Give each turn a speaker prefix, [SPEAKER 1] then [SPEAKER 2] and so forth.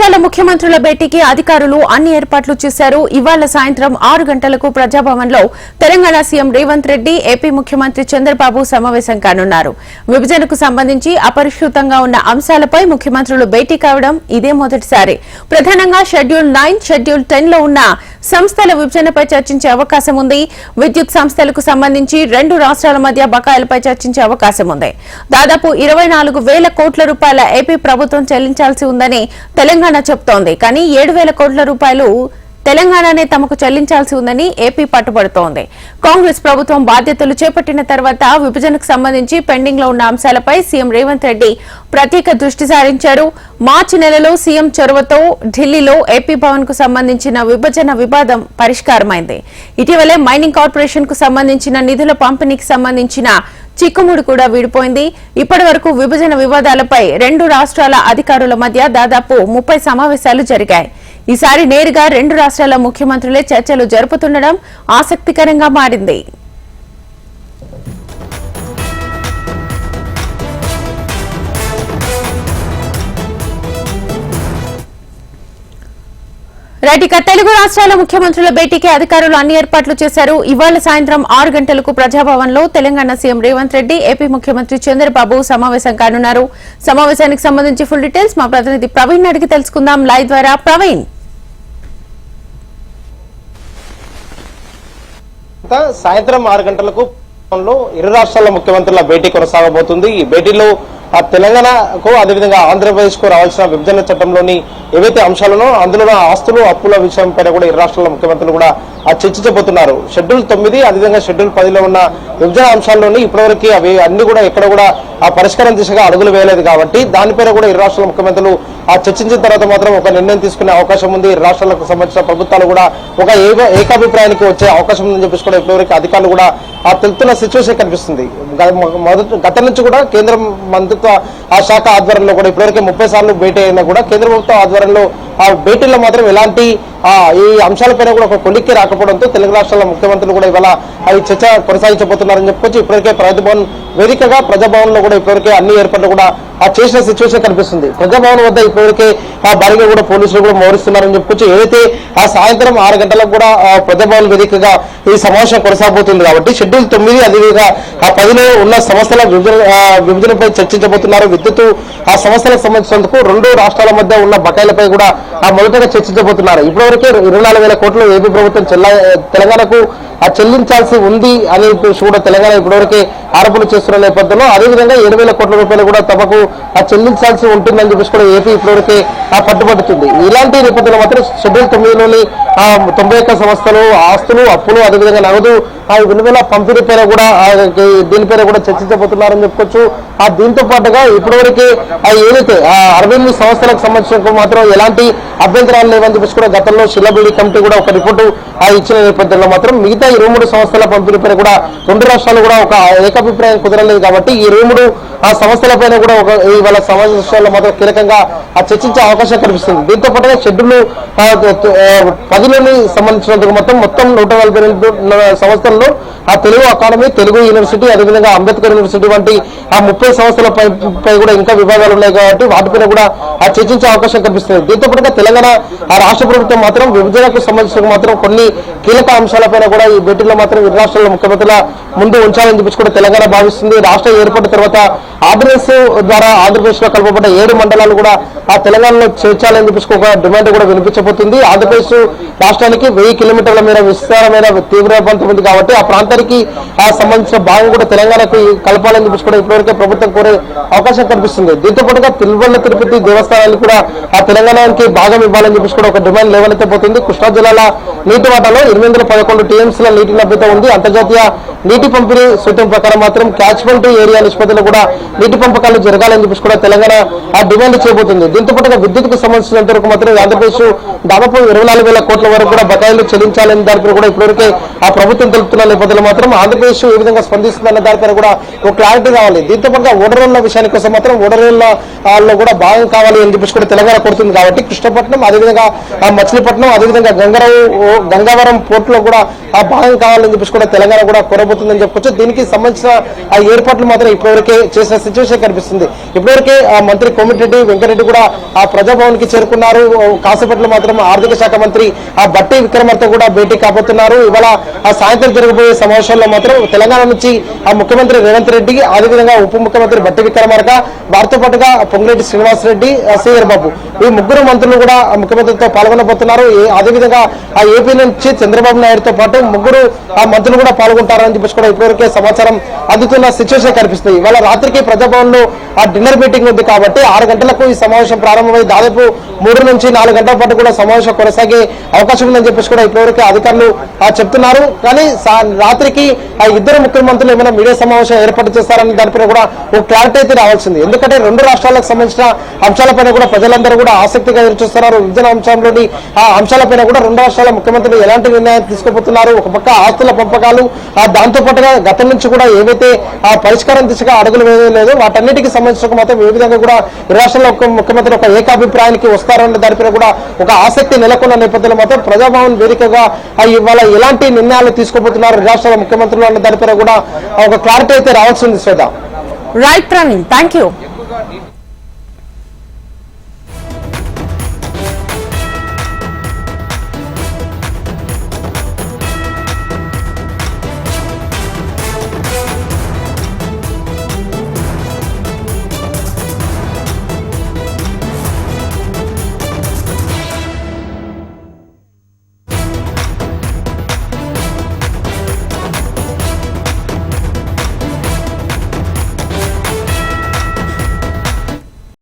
[SPEAKER 1] రాష్ట్రాల ముఖ్యమంత్రుల భేటీకి అధికారులు అన్ని ఏర్పాట్లు చేశారు. ఇవాళ సాయంత్రం 6 గంటలకు ప్రజాభవన్లో తెలంగాణ సీఎం రేవంత్ రెడ్డి, ఏపీ ముఖ్యమంత్రి చంద్రబాబు సమావేశం కానున్నారు. విభజనకు సంబంధించి అపరిష్కృతంగా ఉన్న అంశాలపై ముఖ్యమంత్రులు భేటీ కావడం ఇదే మొదటిసారి. ప్రధానంగా షెడ్యూల్ 9, షెడ్యూల్ 10 లో ఉన్న సంస్థల విభజనపై చర్చించే అవకాశం ఉంది. విద్యుత్ సంస్థలకు సంబంధించి 2 రాష్ట్రాల మధ్య బకాయిలపై చర్చించే అవకాశం ఉంది. దాదాపు 24,000 కోట్ల రూపాయల ఏపీ ప్రభుత్వం చెల్లించాల్సి ఉందని తెలంగాణ చెబుతోంది. కానీ 7,000 కోట్ల రూపాయలు తెలంగాణనే తమకు చెల్లించాల్సి ఉందని ఏపీ పట్టుబడుతోంది. కాంగ్రెస్ ప్రభుత్వం బాధ్యతలు చేపట్టిన తర్వాత విభజనకు సంబంధించి పెండింగ్ లో ఉన్న అంశాలపై సీఎం రేవంత్ రెడ్డి ప్రత్యేక దృష్టి సారించారు. మార్చి నెలలో సీఎం చొరవతో ఢిల్లీలో ఏపీ భవన్ కు సంబంధించిన విభజన వివాదం పరిష్కారమైంది. ఇటీవలే మైనింగ్ కార్పొరేషన్ కు సంబంధించిన నిధుల పంపిణీకి సంబంధించిన చిక్కుముడి కూడా వీడిపోయింది. ఇప్పటి వరకు విభజన వివాదాలపై 2 రాష్ట్రాల అధికారుల మధ్య దాదాపు 30 సమావేశాలు జరిగాయి. ఈసారి నేరుగా 2 రాష్ట్రాల ముఖ్యమంత్రులే చర్చలు జరుపుతుండడం ఆసక్తికరంగా మారింది. రైటిక తెలుగు రాష్ట్రాల ముఖ్యమంత్రుల భేటీకి అధికారులు అన్ని ఏర్పాట్లు చేశారు. ఇవాళ సాయంత్రం 6 గంటలకు ప్రజాభవన్ లో తెలంగాణ సీఎం రేవంత్ రెడ్డి, ఏపీ ముఖ్యమంత్రి చంద్రబాబు సమావేశం కానున్నారు. సమావేశానికి సంబంధించి ఫుల్ డీటెయిల్స్ మా ప్రతినిధి ప్రవీణ్ అడిగి తెలుసుకుందాం లైవ్ ద్వారా. ప్రవీణ్,
[SPEAKER 2] సాయంత్రం 6 గంటలకు ఇరు రాష్ట్రాల ముఖ్యమంత్రుల భేటీ కొనసాగబోతుంది. ఈ భేటీలో తెలంగాణకు అదేవిధంగా ఆంధ్రప్రదేశ్ కు రావాల్సిన విభజన చట్టంలోని ఏవైతే అంశాలను అందులో ఆస్తులు అప్పుల విషయం పైన కూడా ఇరు రాష్ట్రాల ముఖ్యమంత్రులు కూడా చర్చించబోతున్నారు. షెడ్యూల్ 9 అదేవిధంగా షెడ్యూల్ 10లో ఉన్న విభజన అంశాల్లోని ఇప్పటివరకు అవి అన్ని కూడా ఎక్కడ కూడా ఆ పరిష్కారం దిశగా అడుగులు వేయలేదు కాబట్టి దానిపైన కూడా ఇరు రాష్ట్రాల ముఖ్యమంత్రులు చర్చించిన తర్వాత మాత్రం ఒక నిర్ణయం తీసుకునే అవకాశం ఉంది. ఇరు రాష్ట్రాలకు సంబంధించిన ప్రభుత్వాలు కూడా ఒక ఏకాభిప్రాయానికి వచ్చే అవకాశం ఉందని చెప్పేసి కూడా ఇప్పటివరకు అధికారులు కూడా తెలుపుతున్న సిచ్యువేషన్ కనిపిస్తుంది. గత నుంచి కూడా కేంద్ర మంత్రిత్వ శాఖ ఆధ్వర్యంలో కూడా ఇప్పటివరకు 30 సార్లు భేటీ అయినా కూడా కేంద్ర ప్రభుత్వ ఆధ్వర్యంలో ఆ భేటీల్లో మాత్రం ఎలాంటి ఈ అంశాలపైన కూడా ఒక కొలిక్కి రాకపోవడంతో తెలుగు రాష్ట్రాల ముఖ్యమంత్రులు కూడా ఇవాళ ఈ చర్చ కొనసాగించబోతున్నారని చెప్పుకోవచ్చు. ఇప్పటికే ప్రజాభవన్ వేదికగా ప్రజాభవన్ లో కూడా ఇప్పటివరకే అన్ని ఏర్పాట్లు కూడా చేసిన సిచ్యువేషన్ కనిపిస్తుంది. ప్రజాభవన్ వద్ద ఇప్పటివరకే భారీగా కూడా పోలీసులు కూడా మోహరిస్తున్నారని చెప్పుకోవచ్చు. ఏదైతే సాయంత్రం 6 గంటలకు కూడా ప్రజాభవన్ వేదికగా ఈ సమావేశం కొనసాగబోతుంది కాబట్టి షెడ్యూల్ 9 అదేవిధంగా 10లో ఉన్న సమస్యల విభజనపై చర్చించబోతున్నారు. విద్యుత్ సమస్యలకు సంబంధించినందుకు 2 రాష్ట్రాల మధ్య ఉన్న బకాయిలపై కూడా మొదటగా చర్చించబోతున్నారు. ఇప్పటివరకే 24,000 కోట్లు ఏపీ ప్రభుత్వం తెలంగాణకు చెల్లించాల్సి ఉంది అని కూడా తెలంగాణ ఇప్పటివరకే ఆరోపణలు చేస్తున్న నేపథ్యంలో అదేవిధంగా 7,000 కోట్ల రూపాయలు కూడా తమకు చెల్లించాల్సి ఉంటుందని చెప్పేసి కూడా ఏపీ ఇప్పటివరకే పట్టుబడుతుంది. ఇలాంటి నేపథ్యంలో మాత్రం షెడ్యూల్ 9లోని 91 సంస్థలు ఆస్తులు అప్పులు అదేవిధంగా నగదు విలువల పంపిణీ పైన కూడా దీనిపైన కూడా చర్చించబోతున్నారని చెప్పుకోవచ్చు. దీంతో పాటుగా ఇప్పటివరకే ఏదైతే 68 సంస్థలకు సంబంధించిన మాత్రం ఎలాంటి అభ్యంతరాలు లేవని చెప్పేసి కూడా గతంలో శిలాబిడి కమిటీ కూడా ఒక రిపోర్టు ఇచ్చిన నేపథ్యంలో మాత్రం మిగతా 23 సంస్థల పంపిణీ పైన కూడా 2 రాష్ట్రాలు కూడా ఒక ఏకాభిప్రాయం కుదరలేదు కాబట్టి ఈ 23 సంస్థల పైన కూడా ఇవాళ సమావేశాల్లో మాత్రం కీలకంగా చర్చించే అవకాశం కనిపిస్తుంది. దీంతో పాటుగా షెడ్యూల్ 10లోని సంబంధించినందుకు మొత్తం 142 సంస్థల్లో తెలుగు అకాడమీ, తెలుగు యూనివర్సిటీ అదేవిధంగా అంబేద్కర్ యూనివర్సిటీ వంటి 30 సంస్థలపై కూడా ఇంకా విభాగాలు ఉన్నాయి కాబట్టి వాటిపైన కూడా చర్చించే అవకాశం కనిపిస్తుంది. దీంతో పాటుగా తెలంగాణ రాష్ట్ర ప్రభుత్వం మాత్రం విభజనకు సంబంధించిన మాత్రం కొన్ని కీలక అంశాలపైన కూడా ఈ భేటీలో మాత్రం ఇరు రాష్ట్రాల ముఖ్యమంత్రుల ముందు ఉంచాలని చెప్పేసి కూడా తెలంగాణ భావిస్తుంది. రాష్ట్రం ఏర్పడిన తర్వాత ఆర్డినెన్స్ ద్వారా ఆంధ్రప్రదేశ్ లో కలపబడ్డ 7 మండలాలు కూడా తెలంగాణలో చేర్చాలని చెప్పేసి ఒక డిమాండ్ కూడా వినిపించబోతుంది. ఆంధ్రప్రదేశ్ రాష్ట్రానికి 1000 కిలోమీటర్ల మేర విస్తారమైన తీవ్ర ప్రాంతం ఉంది కాబట్టి ఆ ప్రాంతానికి సంబంధించిన భాగం కూడా తెలంగాణకు కలపాలని చెప్పేసి కూడా ఇప్పటివరకే ప్రభుత్వం కోరే అవకాశం కనిపిస్తుంది. దీంతో పాటుగా తిరుమల తిరుపతి దేవస్థానాన్ని కూడా తెలంగాణకి భాగం ఇవ్వాలని చెప్పేసి కూడా ఒక డిమాండ్ లేవనెత్తబోతుంది. కృష్ణా జిల్లాల నీటి వాటాలో 811 టీఎంసీల నీటి లభ్యత ఉంది. అంతర్జాతీయ నీటి పంపిణీ సూత్రం ప్రకారం మాత్రం క్యాచ్మెంట్ ఏరియా నిష్పత్తిలో కూడా నీటి పంపకాలు జరగాలని చెప్పేసి కూడా తెలంగాణ డిమాండ్ చేయబోతుంది. దీంతో పాటుగా విద్యుత్కు సంబంధించినంత వరకు మాత్రం ఆంధ్రప్రదేశ్ దాదాపు 24,000 కోట్ల వరకు కూడా బకాయిలు చెల్లించాలని దానిపై కూడా ఇప్పటివరకే ప్రభుత్వం తెలుపుతున్న నేపథ్యంలో మాత్రం ఆంధ్రప్రదేశ్ ఏ విధంగా స్పందిస్తుందన్న దానిపైన కూడా ఒక క్లారిటీ కావాలి. దీంతో పాటుగా ఓడరేళ్ల విషయానికి కోసం మాత్రం ఓడరేళ్లలో కూడా భాగం కావాలి అని చెప్పేసి కూడా తెలంగాణ కోరుతుంది కాబట్టి కృష్ణపట్నం అదేవిధంగా మచిలీపట్నం అదేవిధంగా గంగావరం పోర్టులో కూడా భాగం కావాలని చెప్పేసి కూడా తెలంగాణ కూడా కోరబోతుందని చెప్పుకోవచ్చు. దీనికి సంబంధించిన ఏర్పాట్లు మాత్రం ఇప్పటివరకే చేసిన సిచ్యువేషన్ కనిపిస్తుంది. ఇప్పటివరకే మంత్రి కోమటిరెడ్డి వెంకటరెడ్డి కూడా ఆ ప్రజాభవన్ కి చేరుకున్నారు. కాసేపట్లో మాత్రం ఆర్థిక శాఖ మంత్రి బట్టి విక్రమార్క కూడా భేటీ కాబోతున్నారు. ఇవాళ సాయంత్రం జరగబోయే సమావేశాల్లో మాత్రం తెలంగాణ నుంచి ముఖ్యమంత్రి రేవంత్ రెడ్డి, అదేవిధంగా ఉప ముఖ్యమంత్రి బట్టి విక్రమార్క, వారితో పాటుగా పొంగులేటి శ్రీనివాస్ రెడ్డి, శ్రీధర్ బాబు, ఈ ముగ్గురు మంత్రులు కూడా ముఖ్యమంత్రితో పాల్గొనబోతున్నారు. అదేవిధంగా ఏపీ నుంచి చంద్రబాబు నాయుడుతో పాటు ముగ్గురు మంత్రులు కూడా పాల్గొంటారని చెప్పేసి కూడా ఇప్పటివరకే సమాచారం అందుతున్న సిచ్యువేషన్ కనిపిస్తుంది. ఇవాళ రాత్రికి ప్రజాభవన్ లో డిన్నర్ మీటింగ్ ఉంది కాబట్టి 6 గంటలకు ఈ సమావేశం ప్రారంభమై దాదాపు 3 నుంచి 4 గంటల పాటు కూడా సమావేశం కొనసాగే అవకాశం ఉందని చెప్పేసి కూడా ఇప్పటివరకు అధికారులు చెప్తున్నారు. కానీ రాత్రికి ఇద్దరు ముఖ్యమంత్రులు ఏమైనా మీడియా సమావేశం ఏర్పాటు చేస్తారని దానిపైన కూడా ఒక క్లారిటీ అయితే రావాల్సింది. ఎందుకంటే 2 రాష్ట్రాలకు సంబంధించిన అంశాలపైన కూడా ప్రజలందరూ కూడా ఆసక్తిగా ఎదురుచూస్తున్నారు. విభజన అంశంలోని ఆ అంశాలపైన కూడా 2 రాష్ట్రాల ముఖ్యమంత్రులు ఎలాంటి నిర్ణయాలు తీసుకోబోతున్నారు, ఒక పక్క ఆస్తుల పంపకాలు, దాంతో పాటుగా గతం నుంచి కూడా ఏవైతే పరిష్కారం దిశగా అడుగులు వేయలేదో వాటన్నిటికీ సంబంధించిన మాత్రం ఏ విధంగా కూడా 2 రాష్ట్రాల ముఖ్యమంత్రి ఒక ఏకాభిప్రాయానికి వస్తారన్న దానిపైన కూడా ఒక ఆసక్తి నెలకొన్న నేపథ్యంలో మాత్రం ప్రజాభవన్ వేదికగా ఇవాళ ఎలాంటి నిర్ణయాలు తీసుకోబోతున్నారు 2 రాష్ట్రాల ముఖ్యమంత్రులు అన్న దానిపైన కూడా ఒక క్లారిటీ అయితే రావాల్సింది. Shweta.
[SPEAKER 1] Right Praveen, thank you.